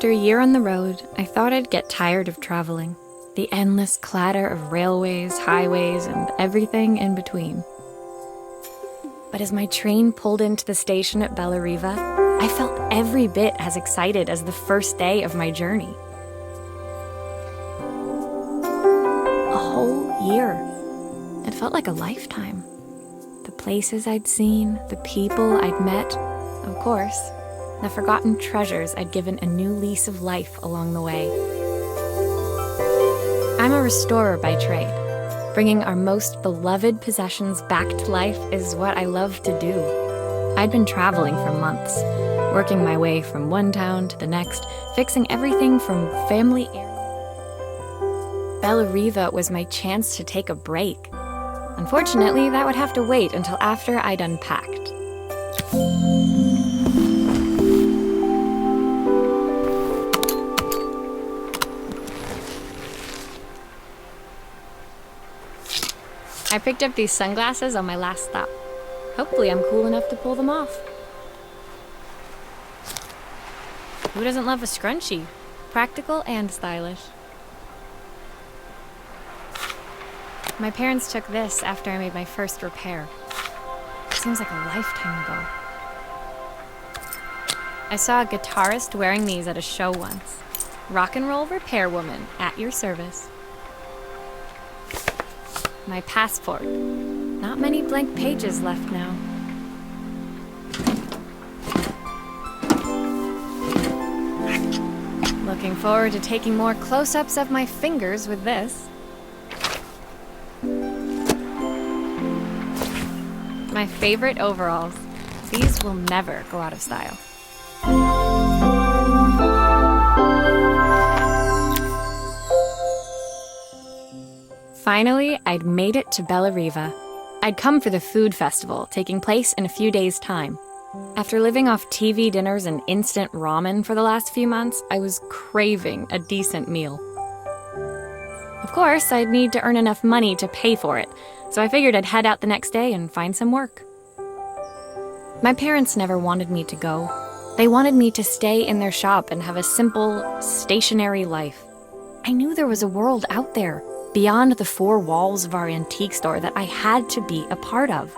After a year on the road, I thought I'd get tired of traveling. The endless clatter of railways, highways, and everything in between. But as my train pulled into the station at Bellariva, I felt every bit as excited as the first day of my journey. A whole year. It felt like a lifetime. The places I'd seen, the people I'd met, of course, the forgotten treasures I'd given a new lease of life along the way. I'm a restorer by trade. Bringing our most beloved possessions back to life is what I love to do. I'd been traveling for months, working my way from one town to the next, fixing everything from family errands. Bellariva was my chance to take a break. Unfortunately, that would have to wait until after I'd unpacked. I picked up these sunglasses on my last stop. Hopefully I'm cool enough to pull them off. Who doesn't love a scrunchie? Practical and stylish. My parents took this after I made my first repair. Seems like a lifetime ago. I saw a guitarist wearing these at a show once. Rock and roll repair woman, at your service. My passport. Not many blank pages left now. Looking forward to taking more close-ups of my fingers with this. My favorite overalls. These will never go out of style. Finally, I'd made it to Bellariva. I'd come for the food festival, taking place in a few days' time. After living off TV dinners and instant ramen for the last few months, I was craving a decent meal. Of course, I'd need to earn enough money to pay for it, so I figured I'd head out the next day and find some work. My parents never wanted me to go. They wanted me to stay in their shop and have a simple, stationary life. I knew there was a world out there, beyond the four walls of our antique store, that I had to be a part of.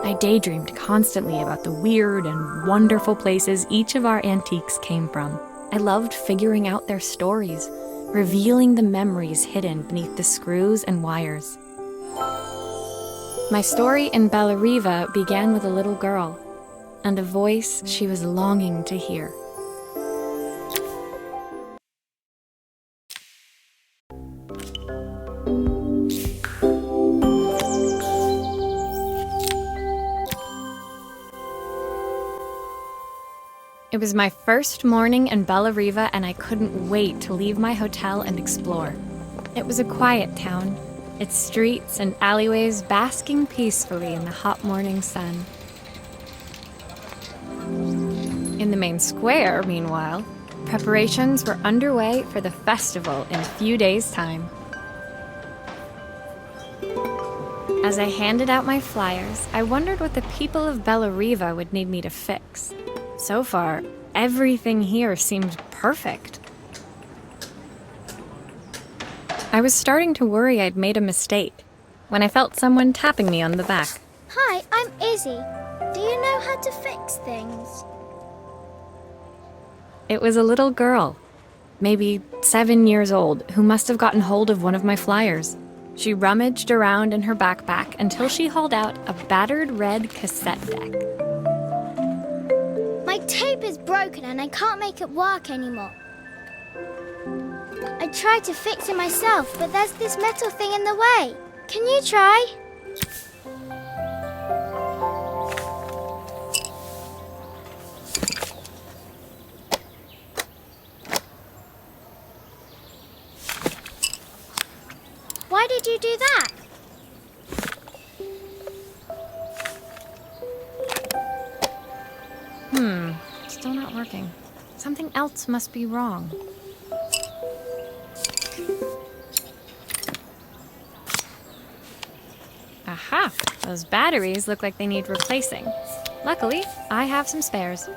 I daydreamed constantly about the weird and wonderful places each of our antiques came from. I loved figuring out their stories, revealing the memories hidden beneath the screws and wires. My story in Bellariva began with a little girl, and a voice she was longing to hear. It was my first morning in Bellariva, and I couldn't wait to leave my hotel and explore. It was a quiet town, its streets and alleyways basking peacefully in the hot morning sun. In the main square, meanwhile, preparations were underway for the festival in a few days' time. As I handed out my flyers, I wondered what the people of Bellariva would need me to fix. So far, everything here seemed perfect. I was starting to worry I'd made a mistake when I felt someone tapping me on the back. Hi, I'm Izzy. Do you know how to fix things? It was a little girl, maybe 7 years old, who must have gotten hold of one of my flyers. She rummaged around in her backpack until she hauled out a battered red cassette deck. My tape is broken and I can't make it work anymore. I tried to fix it myself, but there's this metal thing in the way. Can you try? Why did you do that? Still not working. Something else must be wrong. Aha! Those batteries look like they need replacing. Luckily, I have some spares.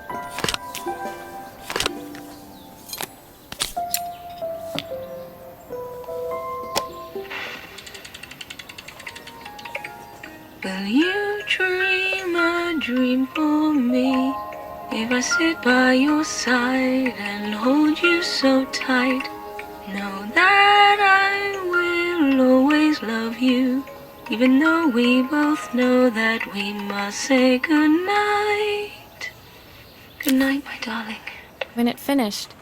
Will you dream a dream for me? If I sit by your side and hold you so tight, know that I will always love you, even though we both know that we must say goodnight. Good night, my darling. When it finished,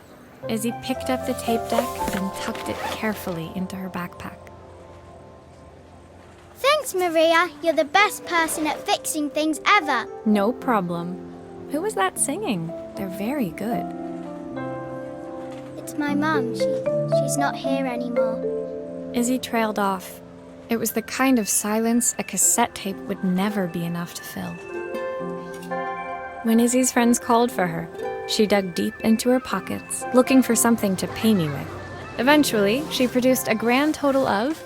Izzy picked up the tape deck and tucked it carefully into her backpack. Thanks, Maria. You're the best person at fixing things ever. No problem. Who was that singing? They're very good. It's my mum. She's not here anymore. Izzy trailed off. It was the kind of silence a cassette tape would never be enough to fill. When Izzy's friends called for her, she dug deep into her pockets, looking for something to pay me with. Eventually, she produced a grand total of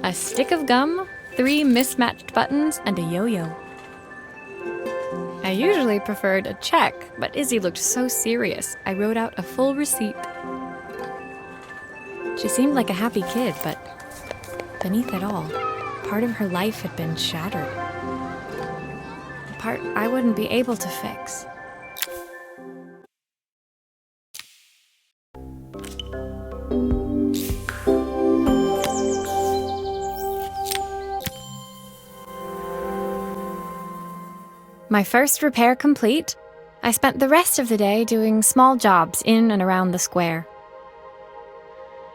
a stick of gum, 3 mismatched buttons, and a yo-yo. I usually preferred a check, but Izzy looked so serious, I wrote out a full receipt. She seemed like a happy kid, but beneath it all, part of her life had been shattered. A part I wouldn't be able to fix. My first repair complete, I spent the rest of the day doing small jobs in and around the square.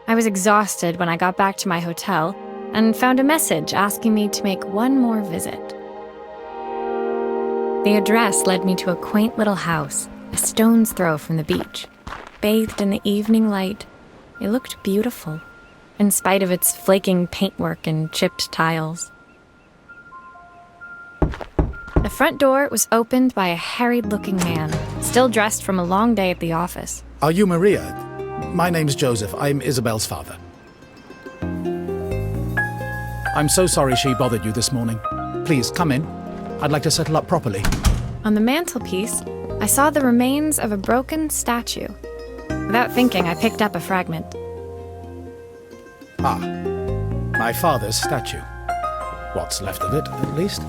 I was exhausted when I got back to my hotel and found a message asking me to make one more visit. The address led me to a quaint little house, a stone's throw from the beach. Bathed in the evening light, it looked beautiful, in spite of its flaking paintwork and chipped tiles. The front door was opened by a harried-looking man, still dressed from a long day at the office. Are you Maria? My name's Joseph. I'm Isabel's father. I'm so sorry she bothered you this morning. Please, come in. I'd like to settle up properly. On the mantelpiece, I saw the remains of a broken statue. Without thinking, I picked up a fragment. Ah, my father's statue. What's left of it, at least.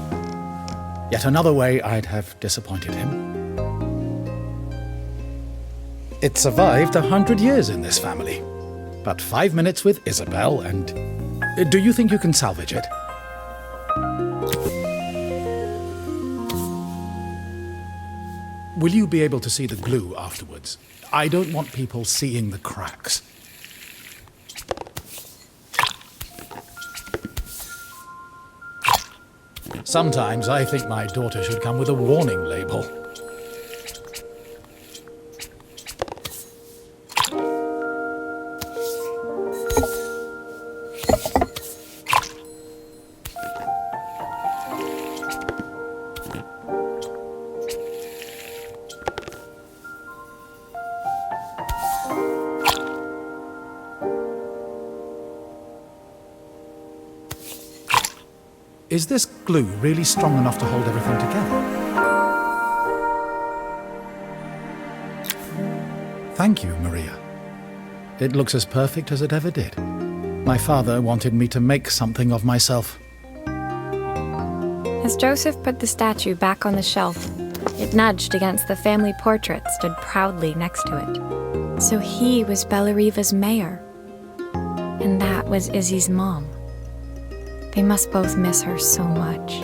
Yet another way I'd have disappointed him. It survived 100 years in this family. But 5 minutes with Isabel and... Do you think you can salvage it? Will you be able to see the glue afterwards? I don't want people seeing the cracks. Sometimes I think my daughter should come with a warning label. Is this glue really strong enough to hold everything together? Thank you, Maria. It looks as perfect as it ever did. My father wanted me to make something of myself. As Joseph put the statue back on the shelf, it nudged against the family portrait stood proudly next to it. So he was Bellariva's mayor. And that was Izzy's mom. They must both miss her so much.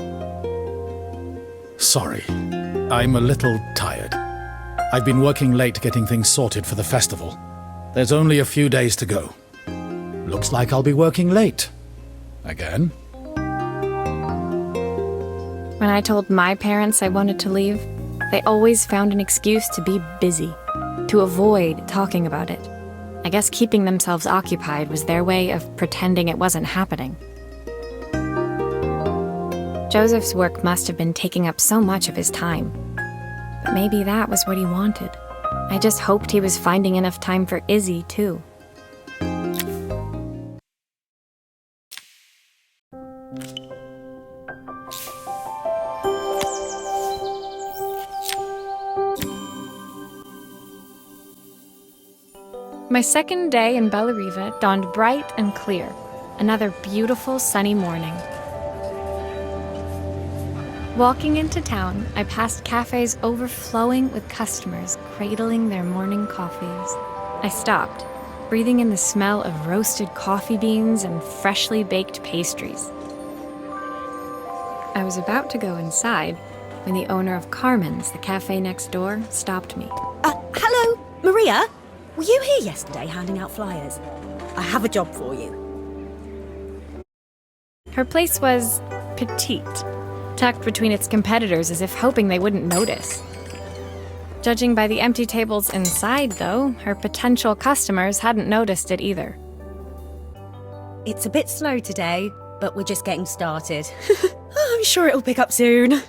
Sorry, I'm a little tired. I've been working late getting things sorted for the festival. There's only a few days to go. Looks like I'll be working late. Again. When I told my parents I wanted to leave, they always found an excuse to be busy, to avoid talking about it. I guess keeping themselves occupied was their way of pretending it wasn't happening. Joseph's work must have been taking up so much of his time. But maybe that was what he wanted. I just hoped he was finding enough time for Izzy, too. My second day in Bellariva dawned bright and clear. Another beautiful sunny morning. Walking into town, I passed cafes overflowing with customers cradling their morning coffees. I stopped, breathing in the smell of roasted coffee beans and freshly baked pastries. I was about to go inside when the owner of Carmen's, the cafe next door, stopped me. Hello, Maria? Were you here yesterday handing out flyers? I have a job for you. Her place was petite, tucked between its competitors as if hoping they wouldn't notice. Judging by the empty tables inside, though, her potential customers hadn't noticed it either. It's a bit slow today, but we're just getting started. I'm sure it'll pick up soon.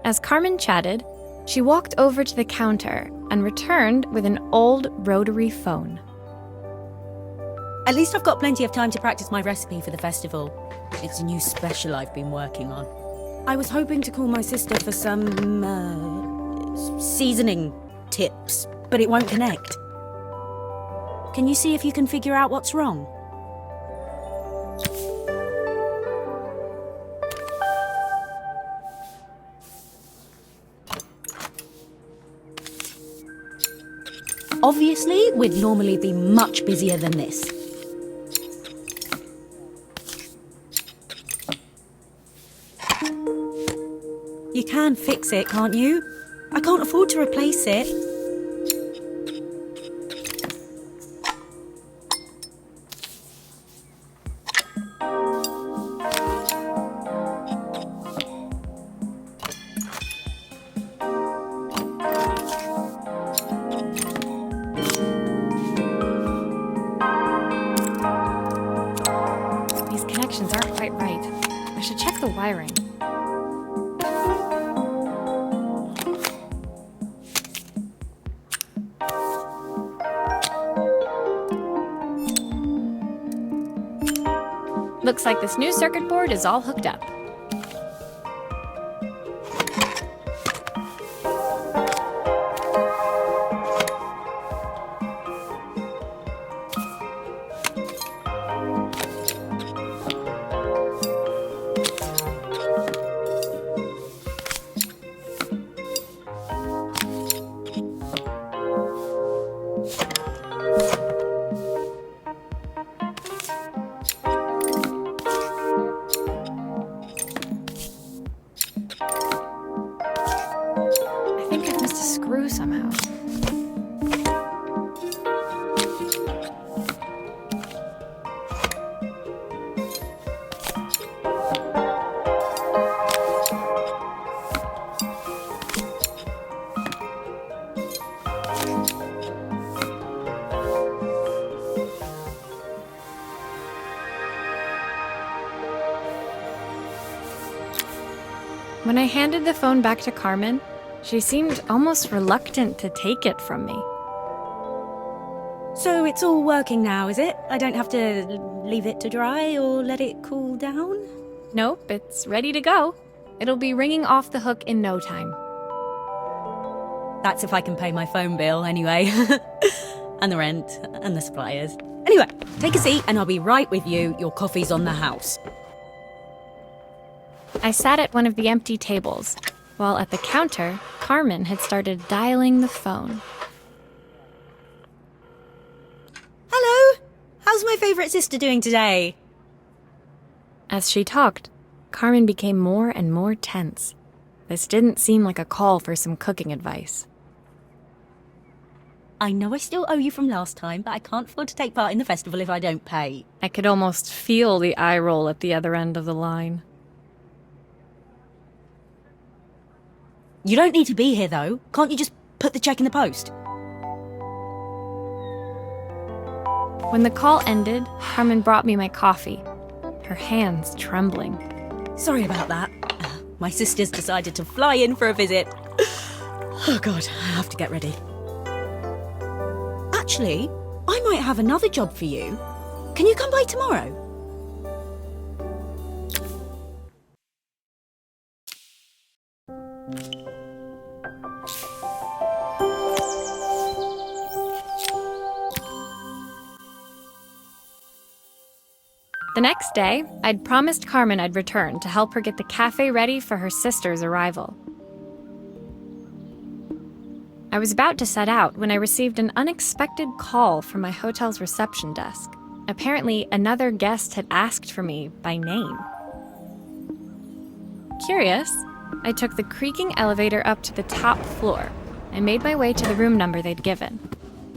As Carmen chatted, she walked over to the counter and returned with an old rotary phone. At least I've got plenty of time to practice my recipe for the festival. It's a new special I've been working on. I was hoping to call my sister for some, seasoning tips, but it won't connect. Can you see if you can figure out what's wrong? Obviously, we'd normally be much busier than this. You can fix it, can't you? I can't afford to replace it. These connections aren't quite right. I should check the wiring. Looks like this new circuit board is all hooked up. I think I've missed a screw somehow. When I handed the phone back to Carmen, she seemed almost reluctant to take it from me. So it's all working now, is it? I don't have to leave it to dry or let it cool down? Nope, it's ready to go. It'll be ringing off the hook in no time. That's if I can pay my phone bill anyway. And the rent and the suppliers. Anyway, take a seat and I'll be right with you. Your coffee's on the house. I sat at one of the empty tables, while at the counter, Carmen had started dialing the phone. Hello? How's my favourite sister doing today? As she talked, Carmen became more and more tense. This didn't seem like a call for some cooking advice. I know I still owe you from last time, but I can't afford to take part in the festival if I don't pay. I could almost feel the eye roll at the other end of the line. You don't need to be here, though. Can't you just put the check in the post? When the call ended, Carmen brought me my coffee, her hands trembling. Sorry about that. My sister's decided to fly in for a visit. Oh, God, I have to get ready. Actually, I might have another job for you. Can you come by tomorrow? The next day, I'd promised Carmen I'd return to help her get the cafe ready for her sister's arrival. I was about to set out when I received an unexpected call from my hotel's reception desk. Apparently, another guest had asked for me by name. Curious, I took the creaking elevator up to the top floor and made my way to the room number they'd given.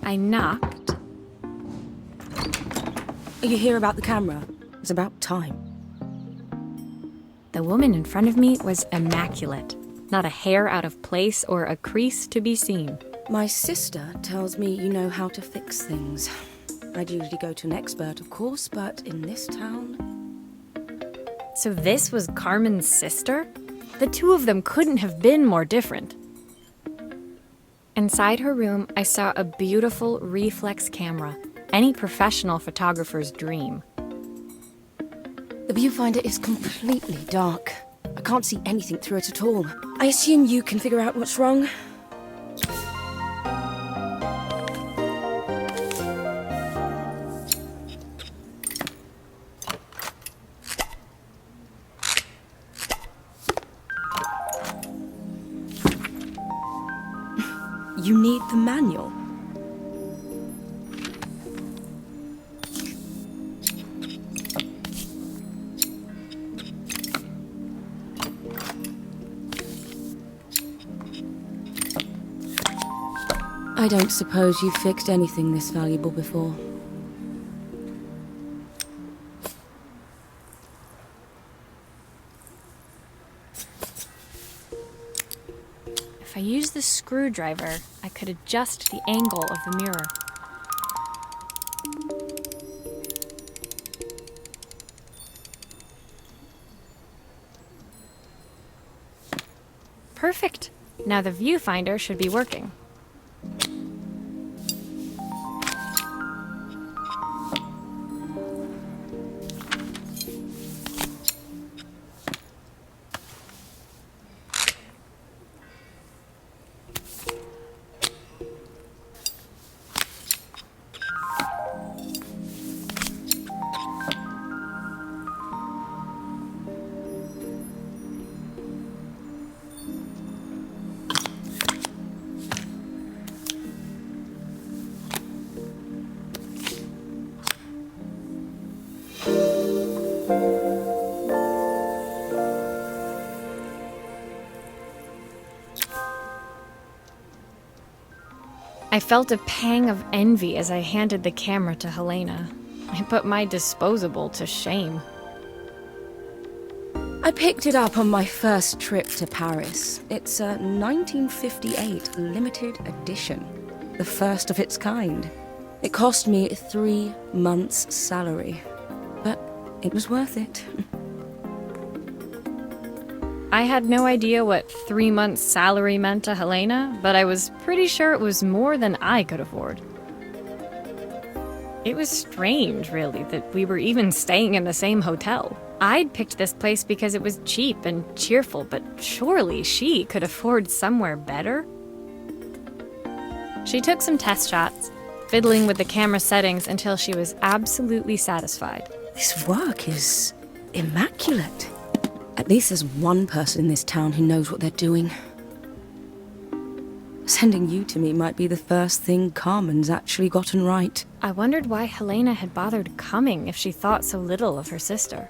I knocked. Are you here about the camera? It's about time. The woman in front of me was immaculate. Not a hair out of place or a crease to be seen. My sister tells me you know how to fix things. I'd usually go to an expert, of course, but in this town... So this was Carmen's sister? The two of them couldn't have been more different. Inside her room, I saw a beautiful reflex camera. Any professional photographer's dream. The viewfinder is completely dark. I can't see anything through it at all. I assume you can figure out what's wrong? You need the manual. I don't suppose you've fixed anything this valuable before. If I used the screwdriver, I could adjust the angle of the mirror. Perfect. Now the viewfinder should be working. I felt a pang of envy as I handed the camera to Helena. I put my disposable to shame. I picked it up on my first trip to Paris. It's a 1958 limited edition, the first of its kind. It cost me 3 months' salary, but it was worth it. I had no idea what 3 months' salary meant to Helena, but I was pretty sure it was more than I could afford. It was strange, really, that we were even staying in the same hotel. I'd picked this place because it was cheap and cheerful, but surely she could afford somewhere better? She took some test shots, fiddling with the camera settings until she was absolutely satisfied. This work is immaculate. At least there's one person in this town who knows what they're doing. Sending you to me might be the first thing Carmen's actually gotten right. I wondered why Helena had bothered coming if she thought so little of her sister.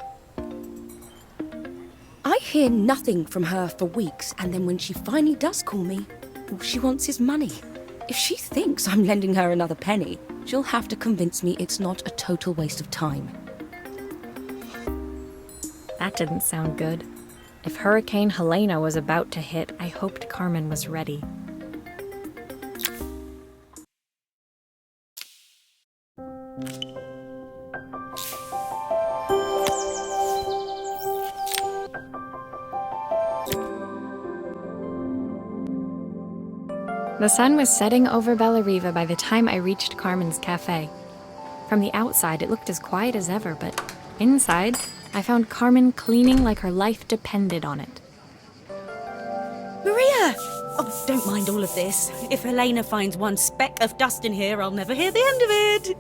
I hear nothing from her for weeks, and then when she finally does call me, all she wants is money. If she thinks I'm lending her another penny, she'll have to convince me it's not a total waste of time. That didn't sound good. If Hurricane Helena was about to hit, I hoped Carmen was ready. The sun was setting over Bellariva by the time I reached Carmen's cafe. From the outside, it looked as quiet as ever, but inside, I found Carmen cleaning like her life depended on it. Maria! Oh, don't mind all of this. If Helena finds one speck of dust in here, I'll never hear the end of it.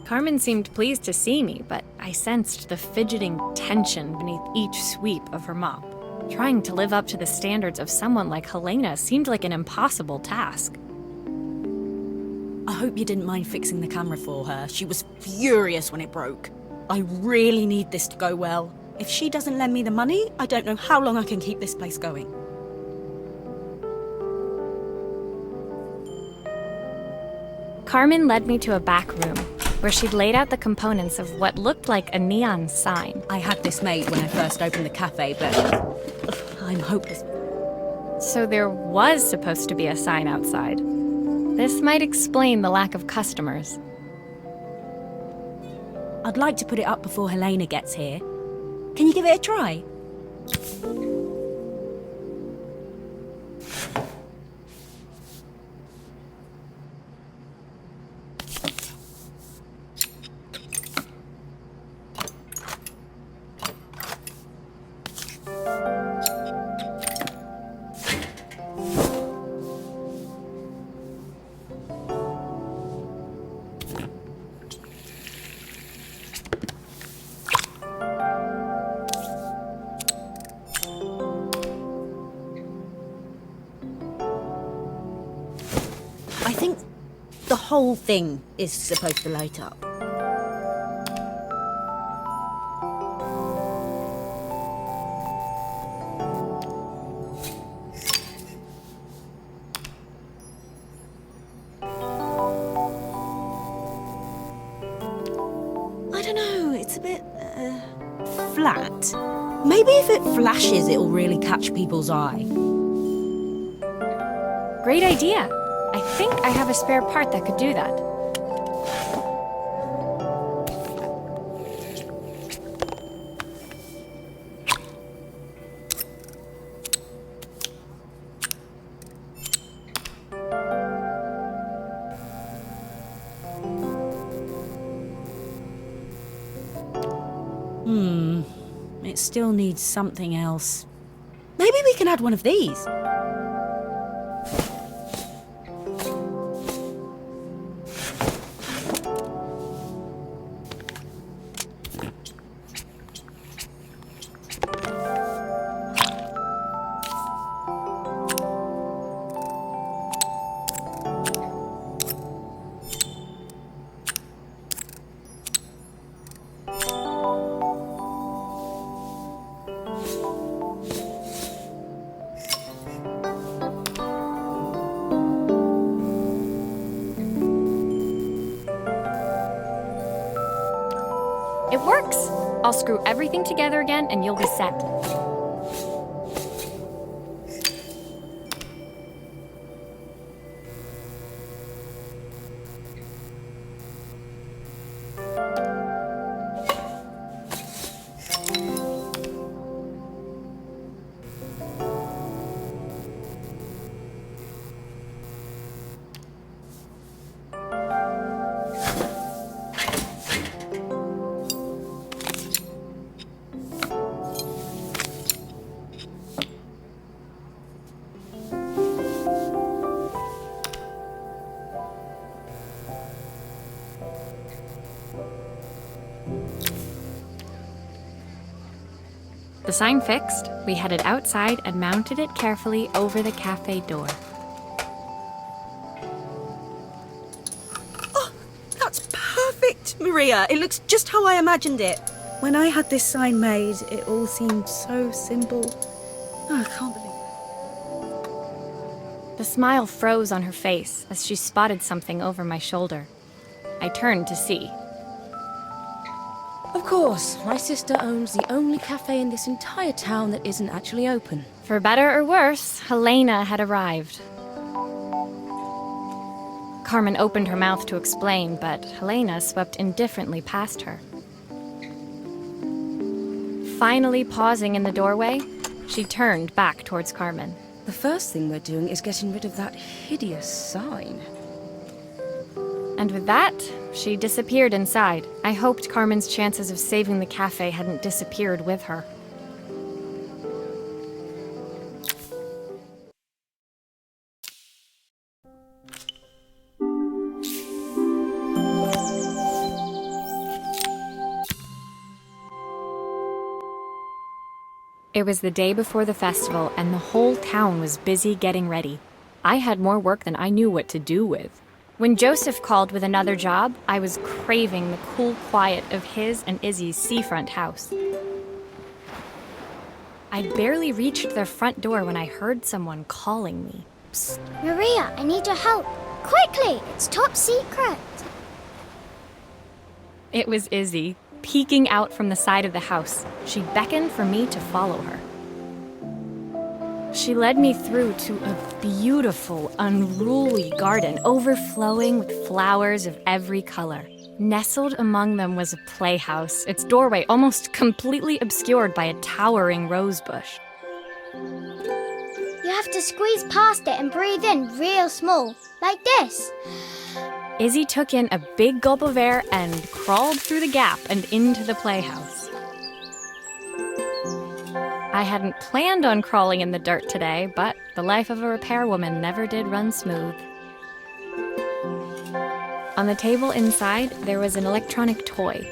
Carmen seemed pleased to see me, but I sensed the fidgeting tension beneath each sweep of her mop. Trying to live up to the standards of someone like Helena seemed like an impossible task. I hope you didn't mind fixing the camera for her. She was furious when it broke. I really need this to go well. If she doesn't lend me the money, I don't know how long I can keep this place going. Carmen led me to a back room, where she'd laid out the components of what looked like a neon sign. I had this made when I first opened the cafe, but I'm hopeless. So there was supposed to be a sign outside. This might explain the lack of customers. I'd like to put it up before Helena gets here. Can you give it a try? I think the whole thing is supposed to light up. I don't know, it's a bit flat. Maybe if it flashes, it'll really catch people's eye. Great idea! I think I have a spare part that could do that. It still needs something else. Maybe we can add one of these. It works! I'll screw everything together again and you'll be set. The sign fixed, we headed outside and mounted it carefully over the cafe door. Oh, that's perfect, Maria. It looks just how I imagined it. When I had this sign made, it all seemed so simple. Oh, I can't believe it. The smile froze on her face as she spotted something over my shoulder. I turned to see. Of course, my sister owns the only cafe in this entire town that isn't actually open. For better or worse, Helena had arrived. Carmen opened her mouth to explain, but Helena swept indifferently past her. Finally pausing in the doorway, she turned back towards Carmen. The first thing we're doing is getting rid of that hideous sign. And with that, she disappeared inside. I hoped Carmen's chances of saving the cafe hadn't disappeared with her. It was the day before the festival, and the whole town was busy getting ready. I had more work than I knew what to do with. When Joseph called with another job, I was craving the cool quiet of his and Izzy's seafront house. I barely reached their front door when I heard someone calling me. Psst, Maria, I need your help. Quickly, it's top secret. It was Izzy, peeking out from the side of the house. She beckoned for me to follow her. She led me through to a beautiful, unruly garden overflowing with flowers of every color. Nestled among them was a playhouse, its doorway almost completely obscured by a towering rose bush. You have to squeeze past it and breathe in real small, like this. Izzy took in a big gulp of air and crawled through the gap and into the playhouse. I hadn't planned on crawling in the dirt today, but the life of a repairwoman never did run smooth. On the table inside, there was an electronic toy.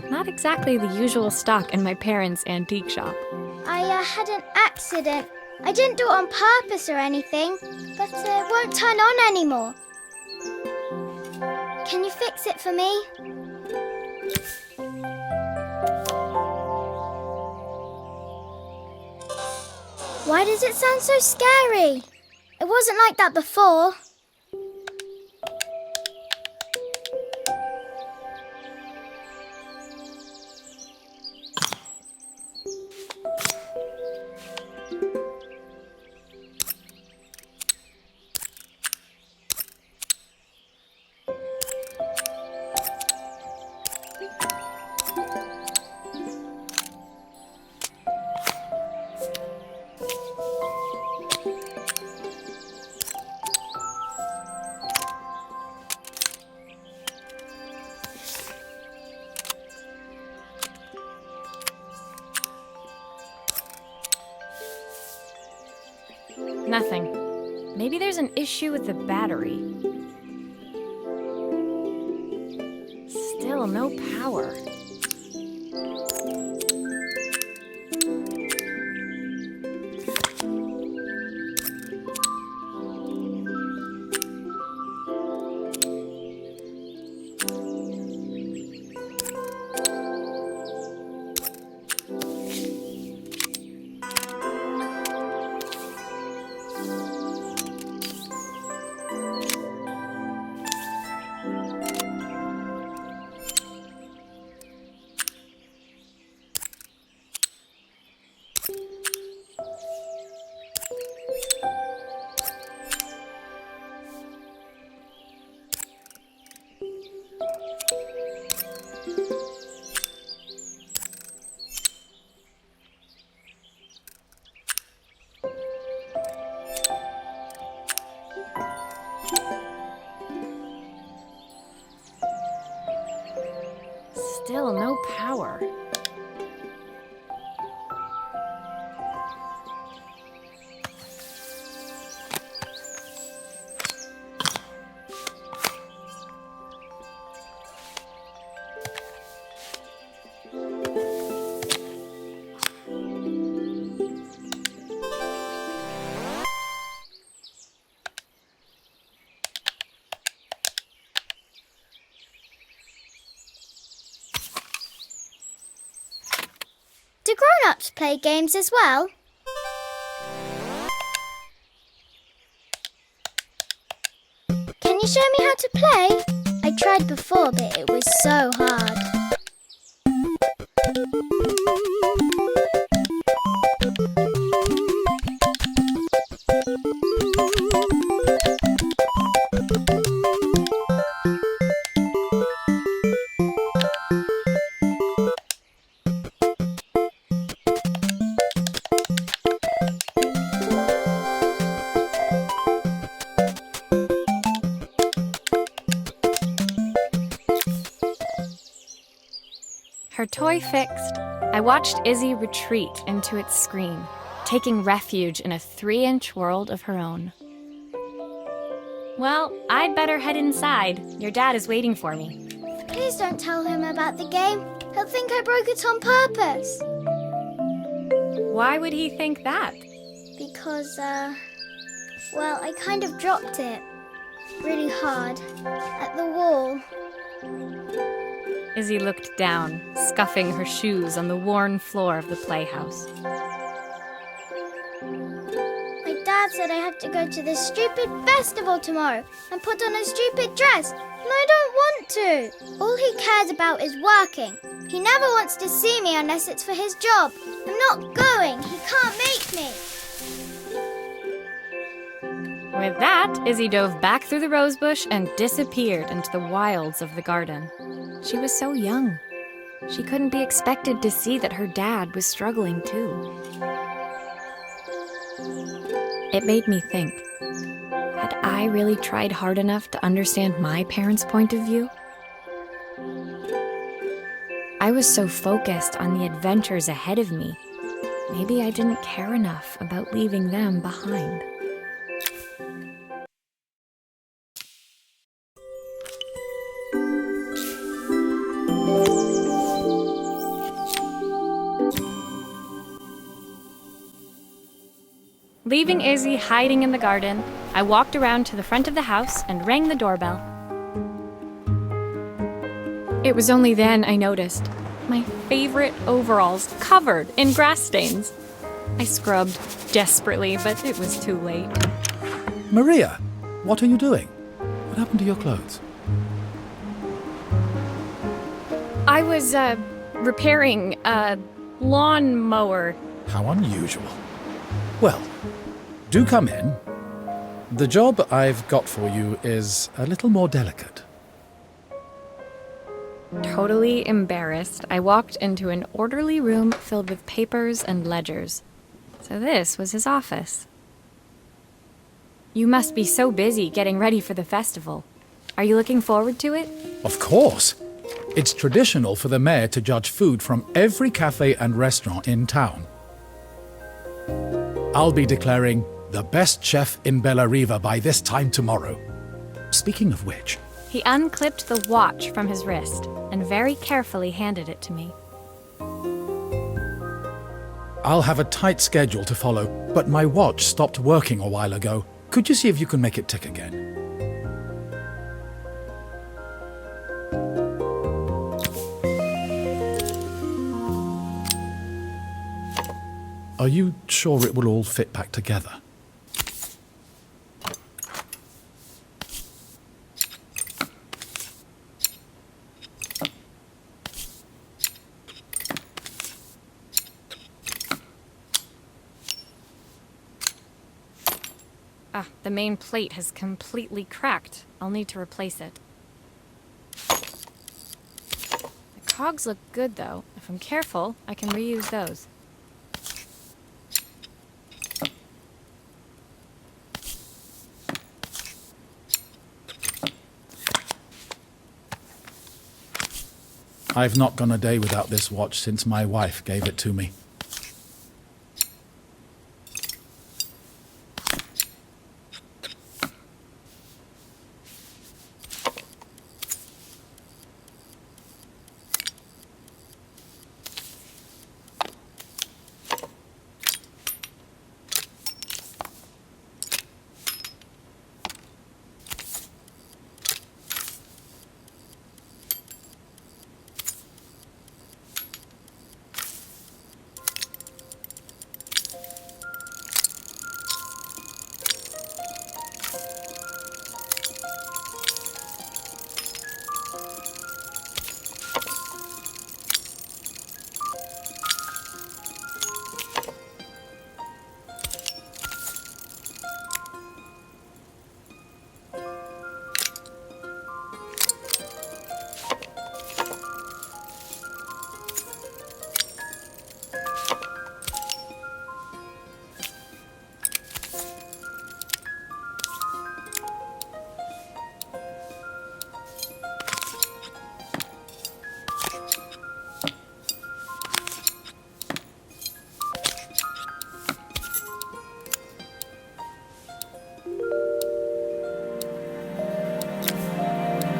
Not exactly the usual stock in my parents' antique shop. I had an accident. I didn't do it on purpose or anything, but it won't turn on anymore. Can you fix it for me? Why does it sound so scary? It wasn't like that before. Nothing. Maybe there's an issue with the battery. Still no power. Still no power. Do grown-ups play games as well? Can you show me how to play? I tried before, but it was so hard. Her toy fixed, I watched Izzy retreat into its screen, taking refuge in a 3-inch world of her own. Well, I'd better head inside. Your dad is waiting for me. Please don't tell him about the game. He'll think I broke it on purpose. Why would he think that? Because, well, I kind of dropped it really hard at the wall. Izzy looked down, scuffing her shoes on the worn floor of the playhouse. My dad said I have to go to this stupid festival tomorrow and put on a stupid dress, and I don't want to. All he cares about is working. He never wants to see me unless it's for his job. I'm not going. He can't make me. With that, Izzy dove back through the rosebush and disappeared into the wilds of the garden. She was so young. She couldn't be expected to see that her dad was struggling too. It made me think, had I really tried hard enough to understand my parents' point of view? I was so focused on the adventures ahead of me. Maybe I didn't care enough about leaving them behind. Leaving Izzy hiding in the garden, I walked around to the front of the house and rang the doorbell. It was only then I noticed my favorite overalls covered in grass stains. I scrubbed desperately, but it was too late. Maria, what are you doing? What happened to your clothes? I was, repairing a lawnmower. How unusual. Well, do come in. The job I've got for you is a little more delicate. Totally embarrassed, I walked into an orderly room filled with papers and ledgers. So this was his office. You must be so busy getting ready for the festival. Are you looking forward to it? Of course. It's traditional for the mayor to judge food from every cafe and restaurant in town. I'll be declaring the best chef in Bella Riva by this time tomorrow. Speaking of which... He unclipped the watch from his wrist and very carefully handed it to me. I'll have a tight schedule to follow, but my watch stopped working a while ago. Could you see if you can make it tick again? Are you sure it will all fit back together? The main plate has completely cracked. I'll need to replace it. The cogs look good, though. If I'm careful, I can reuse those. I've not gone a day without this watch since my wife gave it to me.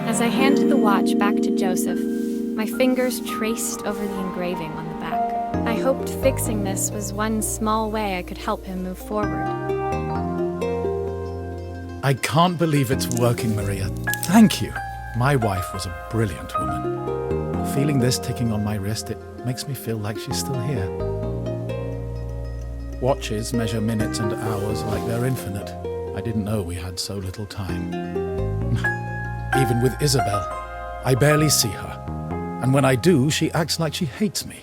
As I handed the watch back to Joseph, my fingers traced over the engraving on the back. I hoped fixing this was one small way I could help him move forward. I can't believe it's working, Maria. Thank you. My wife was a brilliant woman. Feeling this ticking on my wrist, it makes me feel like she's still here. Watches measure minutes and hours like they're infinite. I didn't know we had so little time. Even with Isabel, I barely see her. And when I do, she acts like she hates me.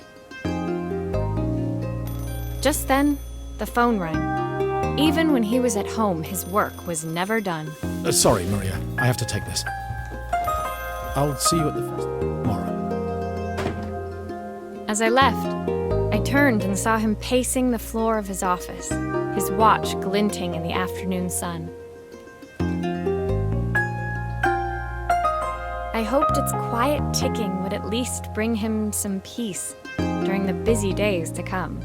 Just then, the phone rang. Even when he was at home, his work was never done. Sorry, Maria. I have to take this. I'll see you at the festival tomorrow. As I left, I turned and saw him pacing the floor of his office, his watch glinting in the afternoon sun. I hoped its quiet ticking would at least bring him some peace during the busy days to come.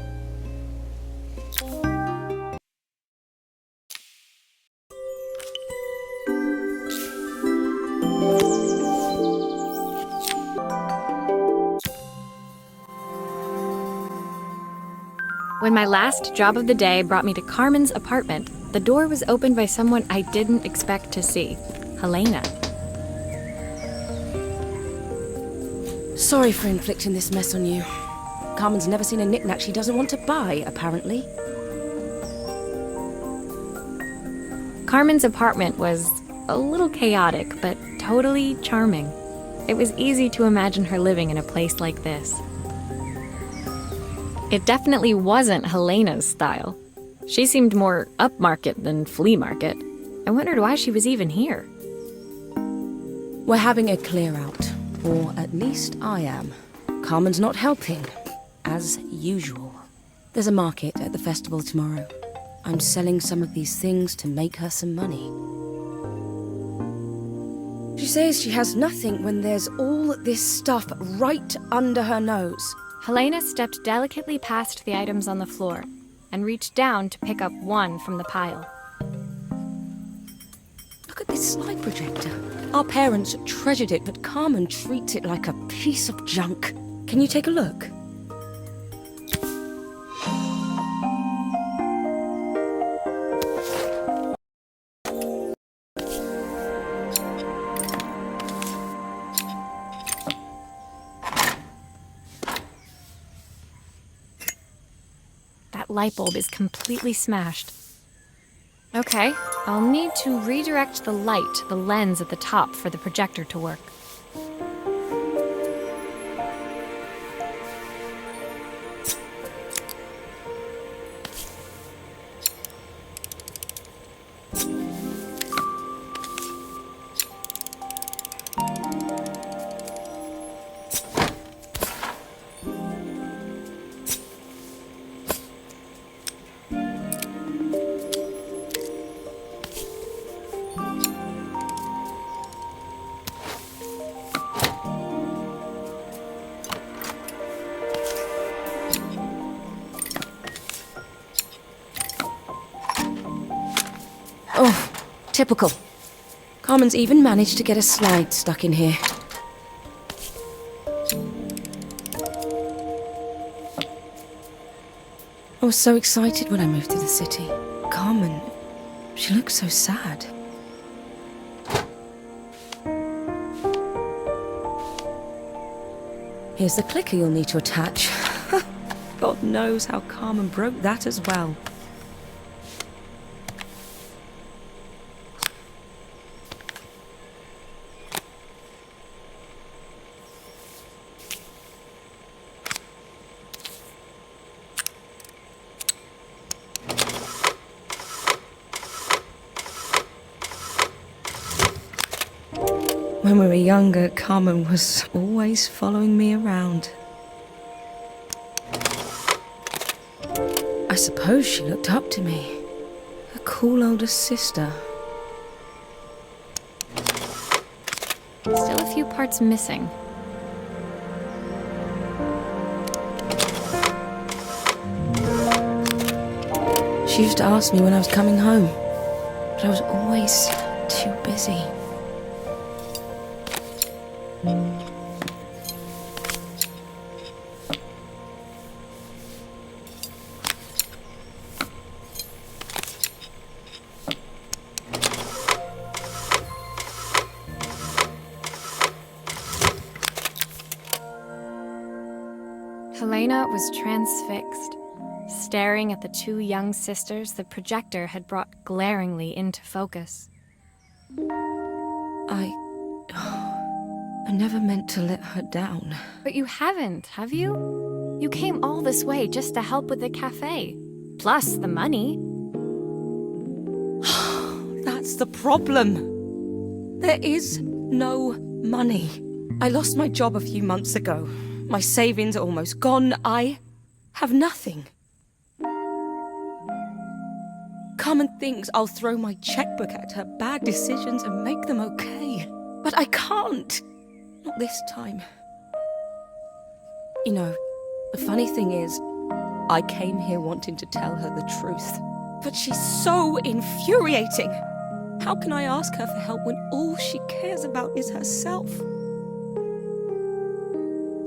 When my last job of the day brought me to Carmen's apartment, the door was opened by someone I didn't expect to see, Helena. Sorry for inflicting this mess on you. Carmen's never seen a knick-knack she doesn't want to buy, apparently. Carmen's apartment was a little chaotic, but totally charming. It was easy to imagine her living in a place like this. It definitely wasn't Helena's style. She seemed more upmarket than flea market. I wondered why she was even here. We're having a clear-out, or at least I am. Carmen's not helping, as usual. There's a market at the festival tomorrow. I'm selling some of these things to make her some money. She says she has nothing when there's all this stuff right under her nose. Helena stepped delicately past the items on the floor and reached down to pick up one from the pile. Look at this slide projector. Our parents treasured it, but Carmen treats it like a piece of junk. Can you take a look? That light bulb is completely smashed. Okay, I'll need to redirect the light to the lens at the top for the projector to work. Oh, typical. Carmen's even managed to get a slide stuck in here. I was so excited when I moved to the city. Carmen, she looks so sad. Here's the clicker you'll need to attach. God knows how Carmen broke that as well. When we were younger, Carmen was always following me around. I suppose she looked up to me. A cool older sister. Still a few parts missing. She used to ask me when I was coming home, but I was always too busy. Helena was transfixed, staring at the two young sisters the projector had brought glaringly into focus. I never meant to let her down. But you haven't, have you? You came all this way just to help with the cafe. Plus the money. That's the problem. There is no money. I lost my job a few months ago. My savings are almost gone. I have nothing. Carmen thinks I'll throw my checkbook at her bad decisions and make them okay. But I can't. Not this time. You know, the funny thing is, I came here wanting to tell her the truth. But she's so infuriating. How can I ask her for help when all she cares about is herself?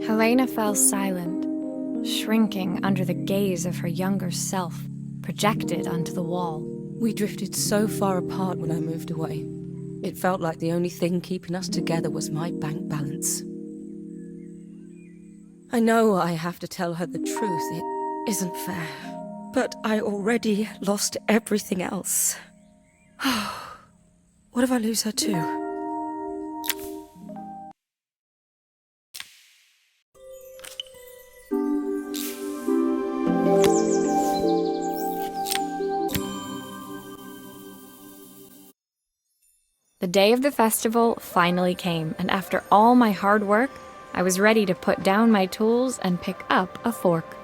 Helena fell silent, shrinking under the gaze of her younger self, projected onto the wall. We drifted so far apart when I moved away. It felt like the only thing keeping us together was my bank balance. I know I have to tell her the truth. It isn't fair. But I already lost everything else. What if I lose her too? The day of the festival finally came, and after all my hard work, I was ready to put down my tools and pick up a fork.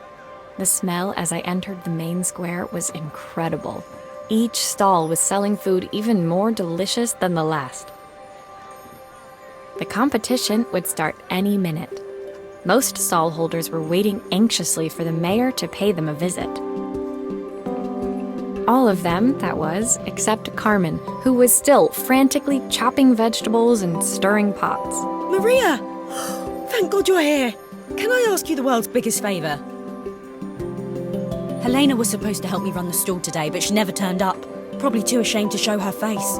The smell as I entered the main square was incredible. Each stall was selling food even more delicious than the last. The competition would start any minute. Most stall holders were waiting anxiously for the mayor to pay them a visit. All of them, that was, except Carmen, who was still frantically chopping vegetables and stirring pots. Maria! Thank God you're here. Can I ask you the world's biggest favour? Helena was supposed to help me run the stall today, but she never turned up. Probably too ashamed to show her face.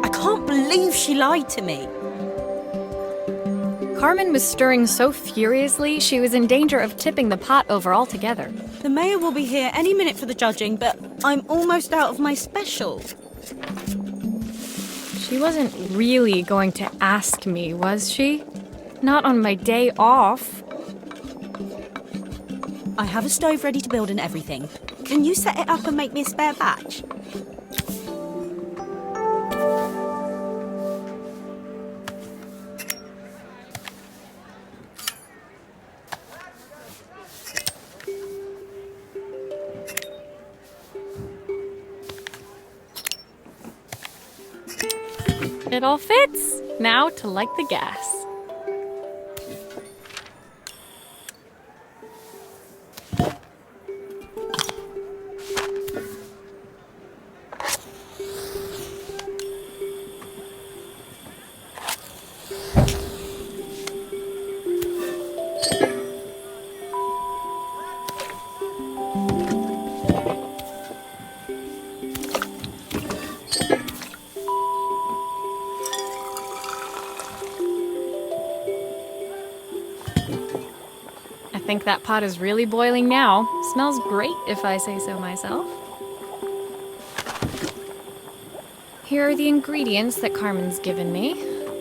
I can't believe she lied to me. Carmen was stirring so furiously she was in danger of tipping the pot over altogether. The mayor will be here any minute for the judging, but I'm almost out of my special. She wasn't really going to ask me, was she? Not on my day off. I have a stove ready to build and everything. Can you set it up and make me a spare batch? It all fits. Now to light the gas. I think that pot is really boiling now. Smells great, if I say so myself. Here are the ingredients that Carmen's given me.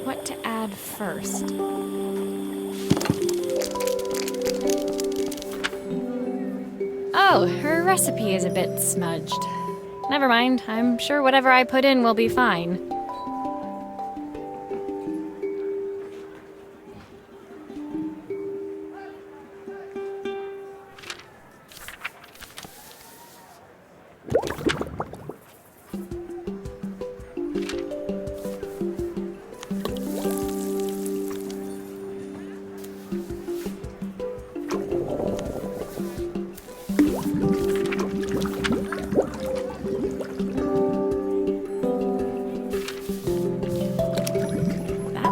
What to add first? Oh, her recipe is a bit smudged. Never mind, I'm sure whatever I put in will be fine.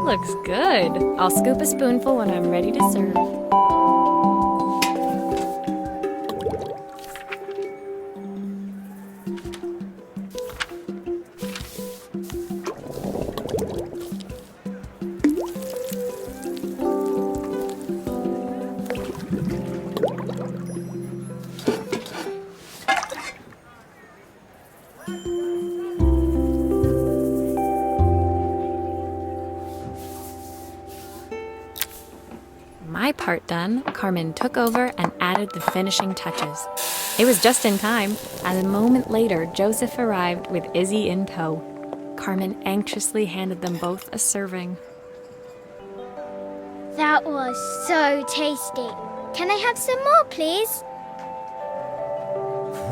Looks good. I'll scoop a spoonful when I'm ready to serve. part done, Carmen took over and added the finishing touches. It was just in time, as a moment later, Joseph arrived with Izzy in tow. Carmen anxiously handed them both a serving. That was so tasty. Can I have some more, please?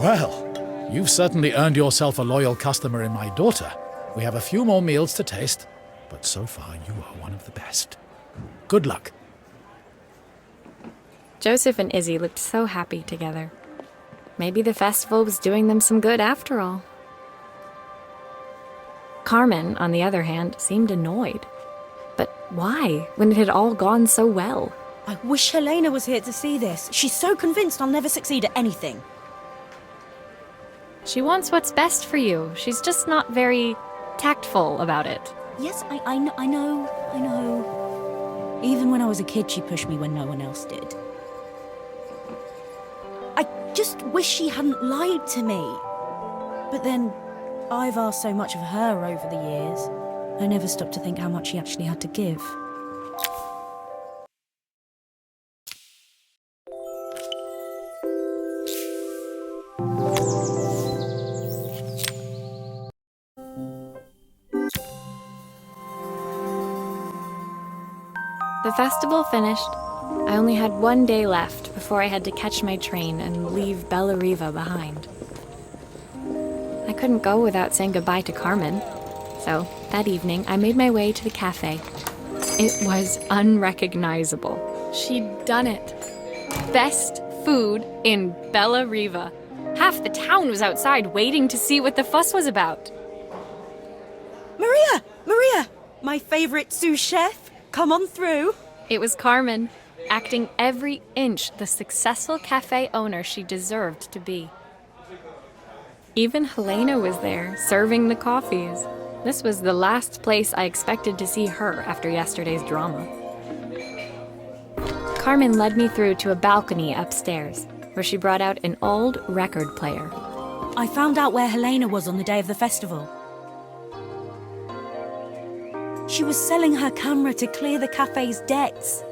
Well, you've certainly earned yourself a loyal customer in my daughter. We have a few more meals to taste, but so far you are one of the best. Good luck. Joseph and Izzy looked so happy together. Maybe the festival was doing them some good after all. Carmen, on the other hand, seemed annoyed. But why, when it had all gone so well? I wish Helena was here to see this. She's so convinced I'll never succeed at anything. She wants what's best for you. She's just not very tactful about it. Yes, I know. Even when I was a kid, she pushed me when no one else did. I just wish she hadn't lied to me. But then, I've asked so much of her over the years. I never stopped to think how much she actually had to give. The festival finished. I only had one day left before I had to catch my train and leave Bellariva behind. I couldn't go without saying goodbye to Carmen. So, that evening, I made my way to the cafe. It was unrecognizable. She'd done it. Best food in Bellariva. Half the town was outside waiting to see what the fuss was about. Maria! My favorite sous chef. Come on through. It was Carmen, acting every inch the successful cafe owner she deserved to be. Even Helena was there, serving the coffees. This was the last place I expected to see her after yesterday's drama. Carmen led me through to a balcony upstairs, where she brought out an old record player. I found out where Helena was on the day of the festival. She was selling her camera to clear the cafe's debts.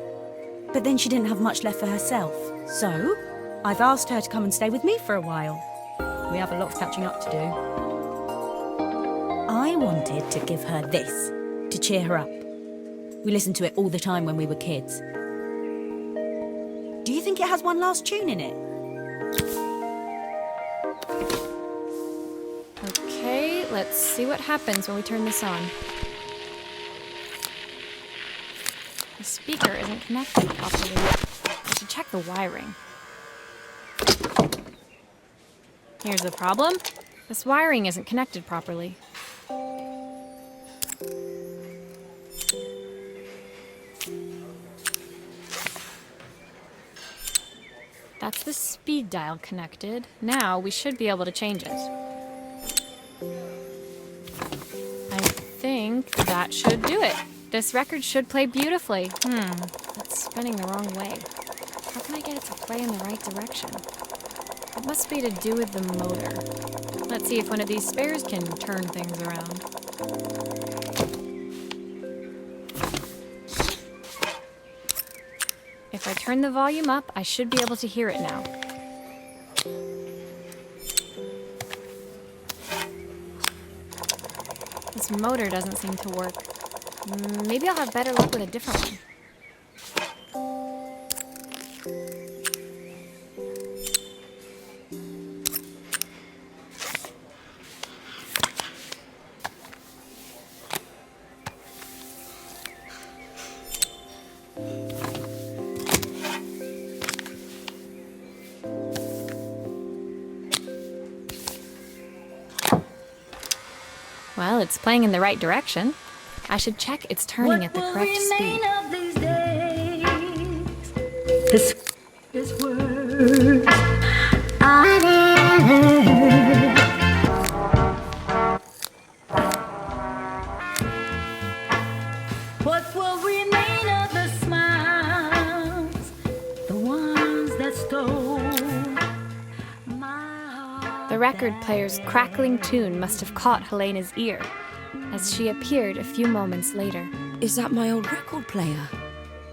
But then she didn't have much left for herself. So, I've asked her to come and stay with me for a while. We have a lot of catching up to do. I wanted to give her this, to cheer her up. We listened to it all the time when we were kids. Do you think it has one last tune in it? Okay, let's see what happens when we turn this on. The speaker isn't connected properly. I should check the wiring. Here's the problem. This wiring isn't connected properly. That's the speed dial connected. Now we should be able to change it. I think that should do it. This record should play beautifully. It's spinning the wrong way. How can I get it to play in the right direction? It must be to do with the motor. Let's see if one of these spares can turn things around. If I turn the volume up, I should be able to hear it now. This motor doesn't seem to work. Maybe I'll have better luck with a different one. Well, it's playing in the right direction. I should check it's turning at the correct speed. This word what will remain of the smiles, the ones that stole my heart. The record player's crackling tune must have caught Helena's ear, as she appeared a few moments later. Is that my old record player?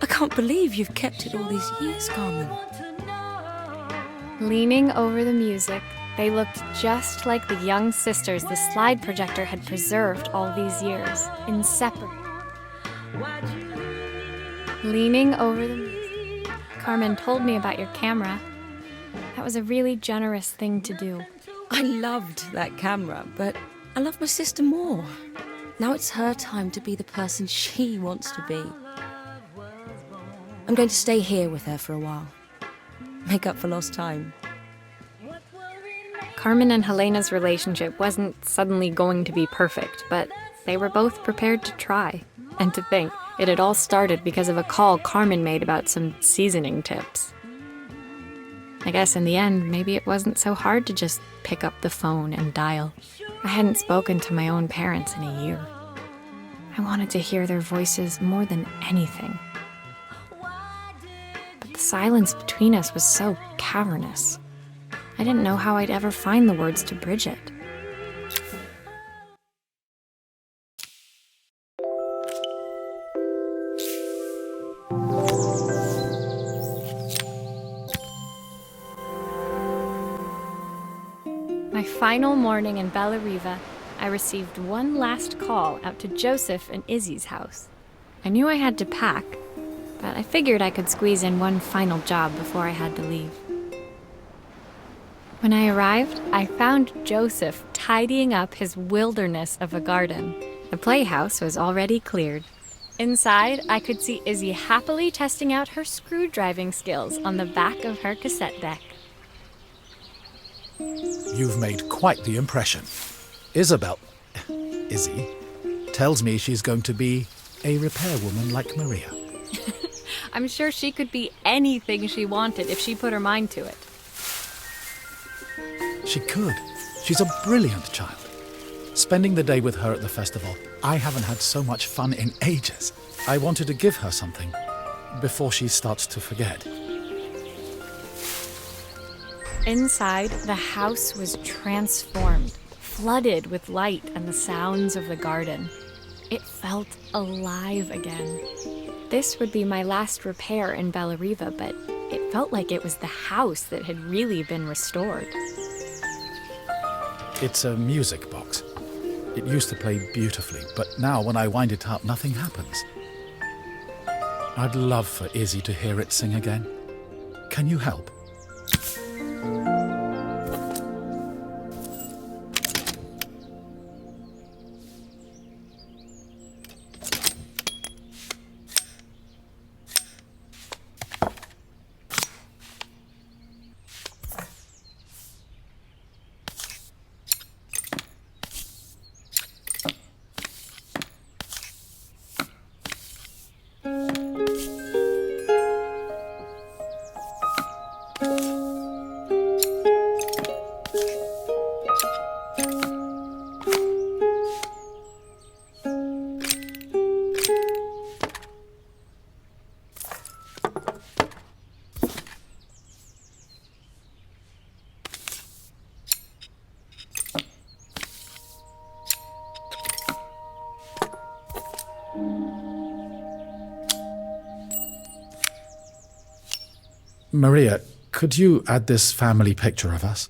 I can't believe you've kept it all these years, Carmen. Leaning over the music, they looked just like the young sisters the slide projector had preserved all these years, inseparable. Leaning over the music, Carmen told me about your camera. That was a really generous thing to do. I loved that camera, but I love my sister more. Now it's her time to be the person she wants to be. I'm going to stay here with her for a while. Make up for lost time. Carmen and Helena's relationship wasn't suddenly going to be perfect, but they were both prepared to try. And to think, it had all started because of a call Carmen made about some seasoning tips. I guess in the end, maybe it wasn't so hard to just pick up the phone and dial. I hadn't spoken to my own parents in a year. I wanted to hear their voices more than anything. But the silence between us was so cavernous. I didn't know how I'd ever find the words to bridge it. My final morning in Bella Riva, I received one last call out to Joseph and Izzy's house. I knew I had to pack, but I figured I could squeeze in one final job before I had to leave. When I arrived, I found Joseph tidying up his wilderness of a garden. The playhouse was already cleared. Inside, I could see Izzy happily testing out her screw-driving skills on the back of her cassette deck. You've made quite the impression. Izzy, tells me she's going to be a repairwoman like Maria. I'm sure she could be anything she wanted if she put her mind to it. She could. She's a brilliant child. Spending the day with her at the festival, I haven't had so much fun in ages. I wanted to give her something before she starts to forget. Inside, the house was transformed, flooded with light and the sounds of the garden. It felt alive again. This would be my last repair in Bella Riva, but it felt like it was the house that had really been restored. It's a music box. It used to play beautifully, but now when I wind it up, nothing happens. I'd love for Izzy to hear it sing again. Can you help? Maria, could you add this family picture of us?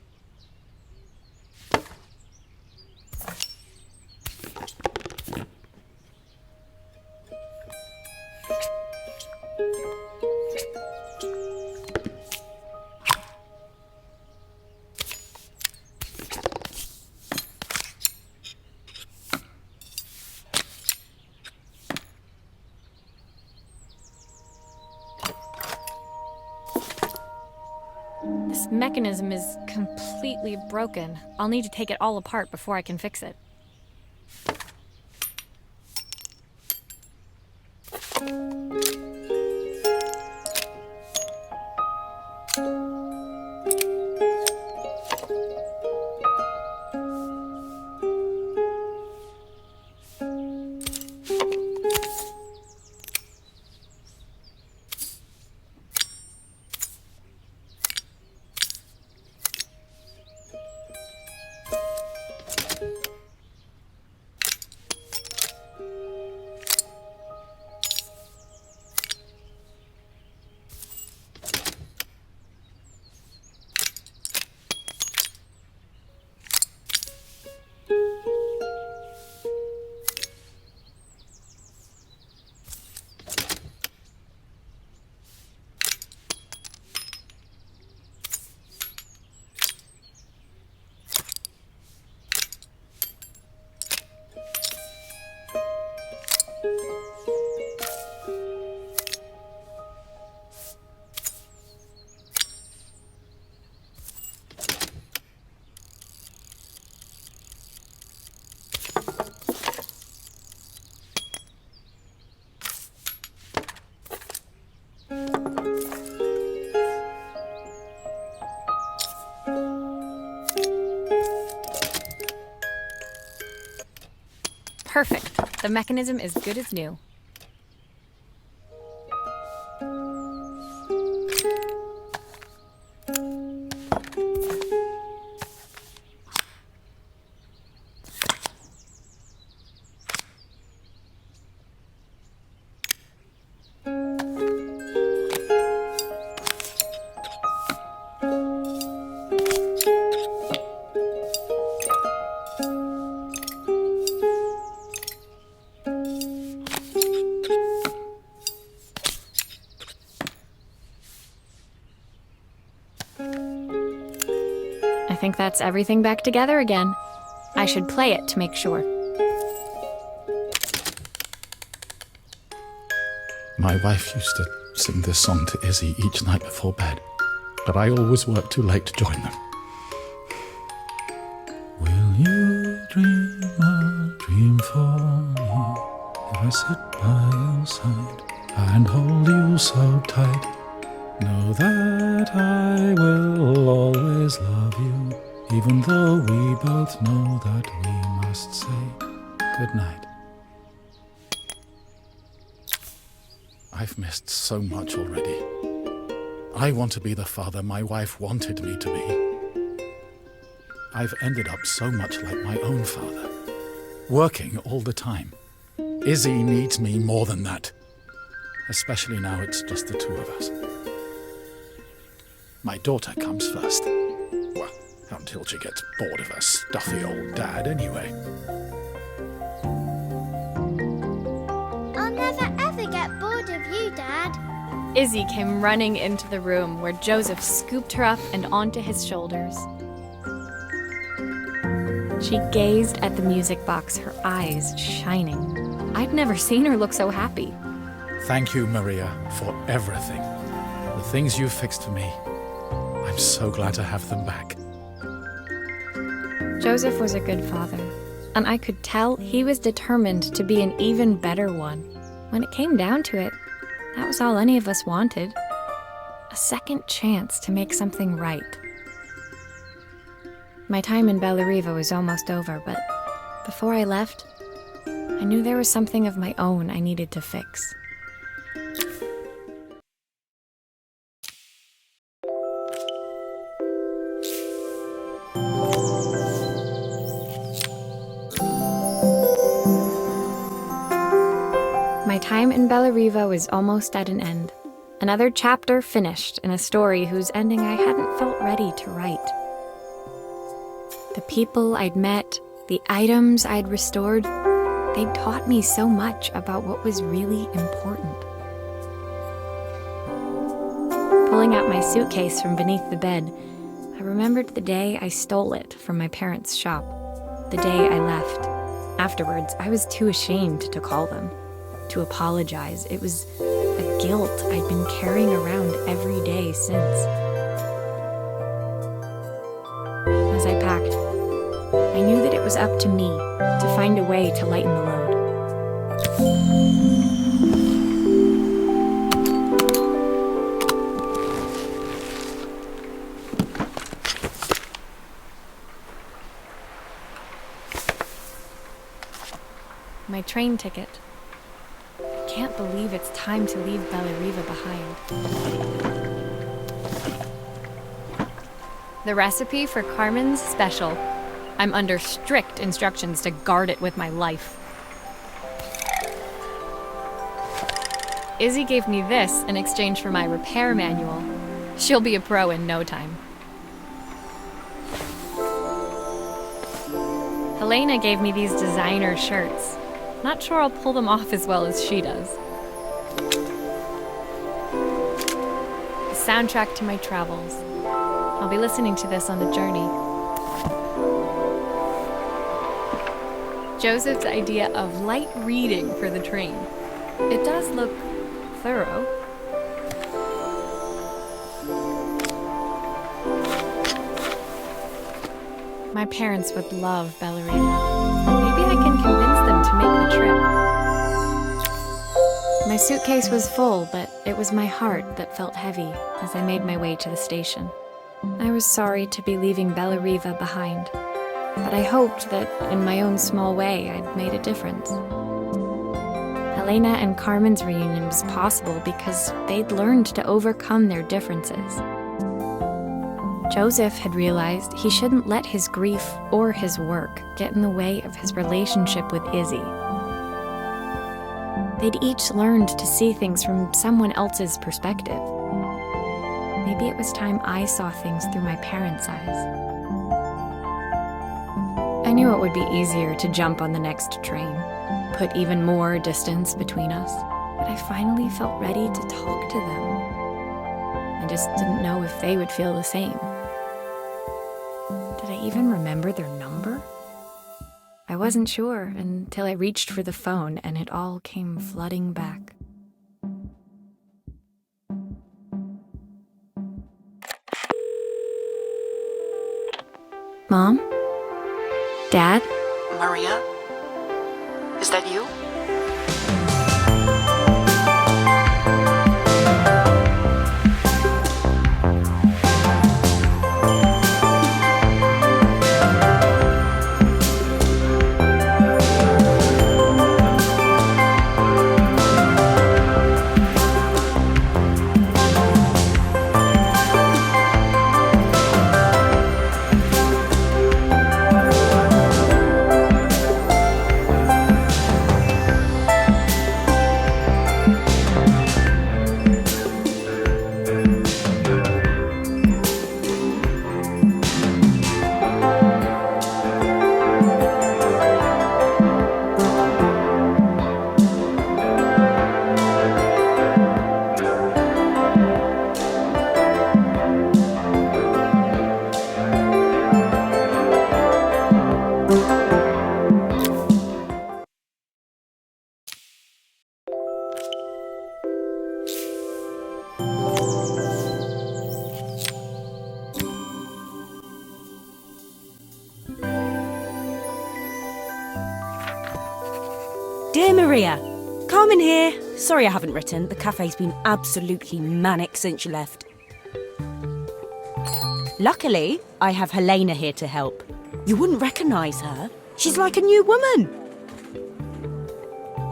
This mechanism is completely broken. I'll need to take it all apart before I can fix it. Perfect. The mechanism is good as new. I think that's everything back together again. I should play it to make sure. My wife used to sing this song to Izzy each night before bed, but I always worked too late to join them. Will you dream a dream for me if I sit by your side and hold you so tight? Know that I will always love you, even though we both know that we must say goodnight. I've missed so much already. I want to be the father my wife wanted me to be. I've ended up so much like my own father, working all the time. Izzy needs me more than that, especially now it's just the two of us. My daughter comes first. Well, until she gets bored of her stuffy old dad anyway. I'll never ever get bored of you, Dad. Izzy came running into the room where Joseph scooped her up and onto his shoulders. She gazed at the music box, her eyes shining. I'd never seen her look so happy. Thank you, Maria, for everything. The things you fixed for me. I'm so glad to have them back. Joseph was a good father, and I could tell he was determined to be an even better one. When it came down to it, that was all any of us wanted. A second chance to make something right. My time in Bellariva was almost over, but before I left, I knew there was something of my own I needed to fix. My time in Bellariva was almost at an end. Another chapter finished in a story whose ending I hadn't felt ready to write. The people I'd met, the items I'd restored, they'd taught me so much about what was really important. Pulling out my suitcase from beneath the bed, I remembered the day I stole it from my parents' shop, the day I left. Afterwards, I was too ashamed to call them, to apologize. It was a guilt I'd been carrying around every day since. As I packed, I knew that it was up to me to find a way to lighten the load. My train ticket. Can't believe it's time to leave Bellariva behind. The recipe for Carmen's special. I'm under strict instructions to guard it with my life. Izzy gave me this in exchange for my repair manual. She'll be a pro in no time. Helena gave me these designer shirts. Not sure I'll pull them off as well as she does. The soundtrack to my travels. I'll be listening to this on the journey. Joseph's idea of light reading for the train. It does look thorough. My parents would love Bellariva. Maybe I can convince them to make the trip. My suitcase was full, but it was my heart that felt heavy as I made my way to the station. I was sorry to be leaving Bellariva behind. but I hoped that, in my own small way, I'd made a difference. Elena and Carmen's reunion was possible because they'd learned to overcome their differences. Joseph had realized he shouldn't let his grief or his work get in the way of his relationship with Izzy. They'd each learned to see things from someone else's perspective. Maybe it was time I saw things through my parents' eyes. I knew it would be easier to jump on the next train, put even more distance between us, but I finally felt ready to talk to them. I just didn't know if they would feel the same. Did I even remember their number? I wasn't sure until I reached for the phone and it all came flooding back. Mom? Dad? Maria? Is that you? Dear Maria, Carmen here. Sorry I haven't written. The cafe's been absolutely manic since you left. Luckily, I have Helena here to help. You wouldn't recognise her. She's like a new woman.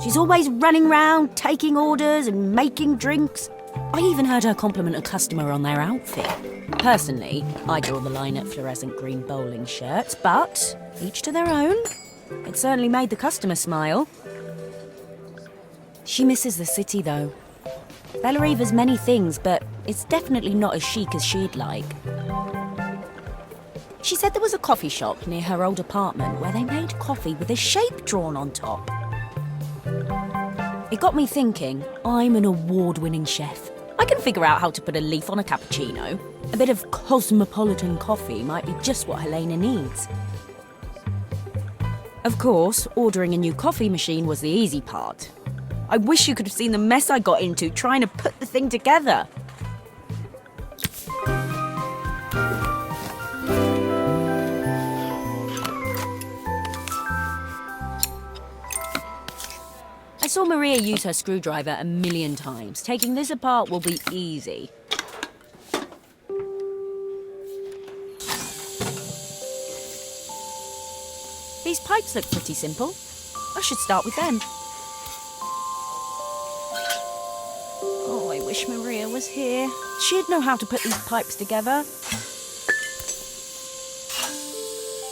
She's always running round, taking orders and making drinks. I even heard her compliment a customer on their outfit. Personally, I draw the line at fluorescent green bowling shirts, but each to their own. It certainly made the customer smile. She misses the city, though. Bellariva's many things, but it's definitely not as chic as she'd like. She said there was a coffee shop near her old apartment where they made coffee with a shape drawn on top. It got me thinking, I'm an award-winning chef. I can figure out how to put a leaf on a cappuccino. A bit of cosmopolitan coffee might be just what Helena needs. Of course, ordering a new coffee machine was the easy part. I wish you could have seen the mess I got into trying to put the thing together. I saw Maria use her screwdriver a million times. Taking this apart will be easy. These pipes look pretty simple. I should start with them. Oh, I wish Maria was here. She'd know how to put these pipes together.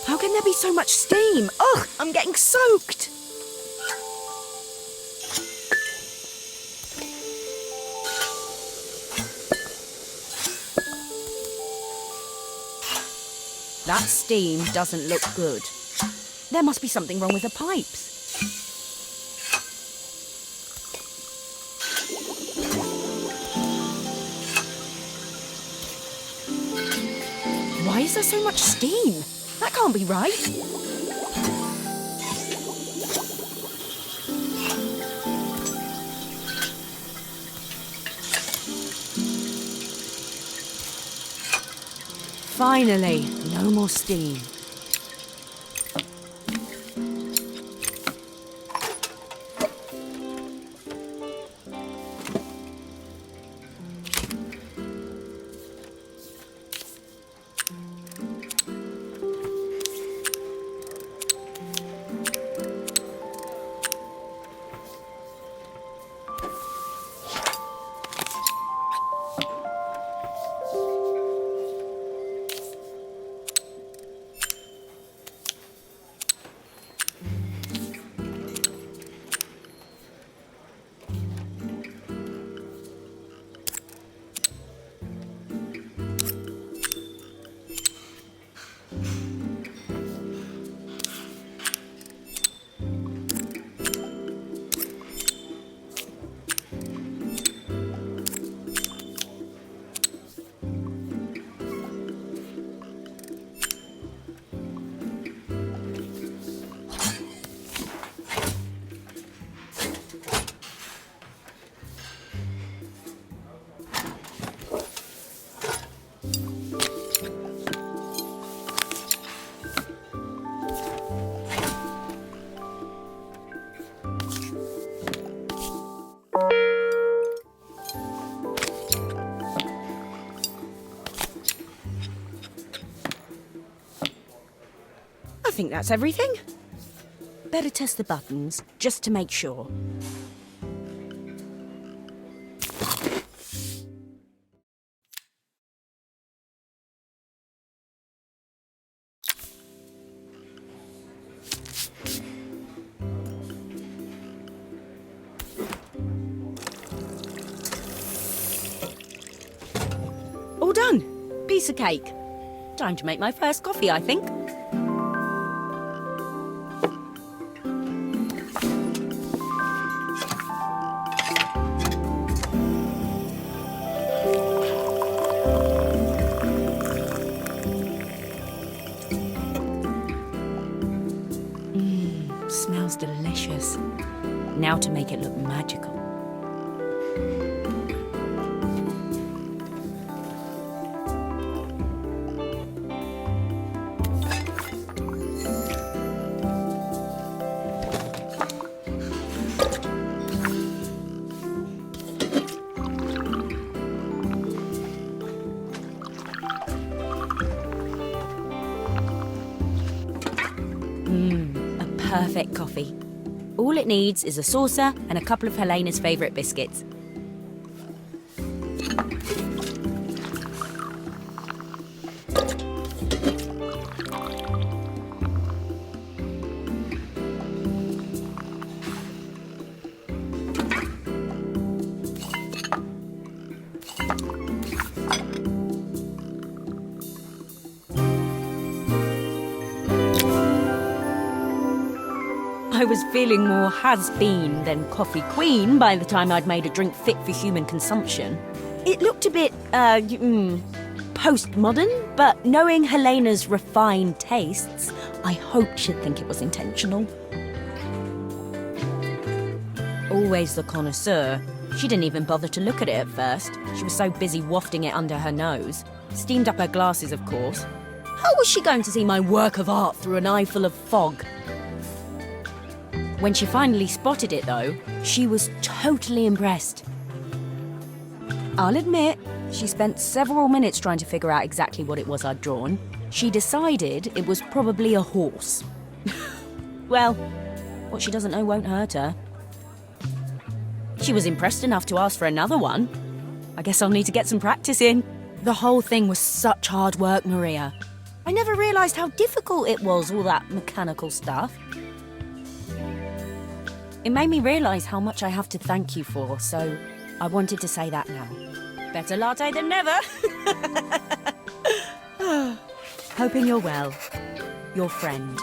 How can there be so much steam? Ugh, I'm getting soaked. That steam doesn't look good. There must be something wrong with the pipes. Why is there so much steam? That can't be right. Finally, no more steam. think that's everything. Better test the buttons, just to make sure. All done. Piece of cake. Time to make my first coffee, I think. Smells delicious. Now to make it look magical. Perfect coffee. All it needs is a saucer and a couple of Helena's favourite biscuits. I was feeling more has-been than coffee queen by the time I'd made a drink fit for human consumption. It looked a bit, postmodern, but knowing Helena's refined tastes, I hoped she'd think it was intentional. Always the connoisseur, she didn't even bother to look at it at first. She was so busy wafting it under her nose. Steamed up her glasses, of course. How was she going to see my work of art through an eye full of fog? When she finally spotted it, though, she was totally impressed. I'll admit, she spent several minutes trying to figure out exactly what it was I'd drawn. She decided it was probably a horse. Well, what she doesn't know won't hurt her. She was impressed enough to ask for another one. I guess I'll need to get some practice in. The whole thing was such hard work, Maria. I never realised how difficult it was, all that mechanical stuff. It made me realise how much I have to thank you for, so I wanted to say that now. Better latte than never. Hoping you're well. Your friend.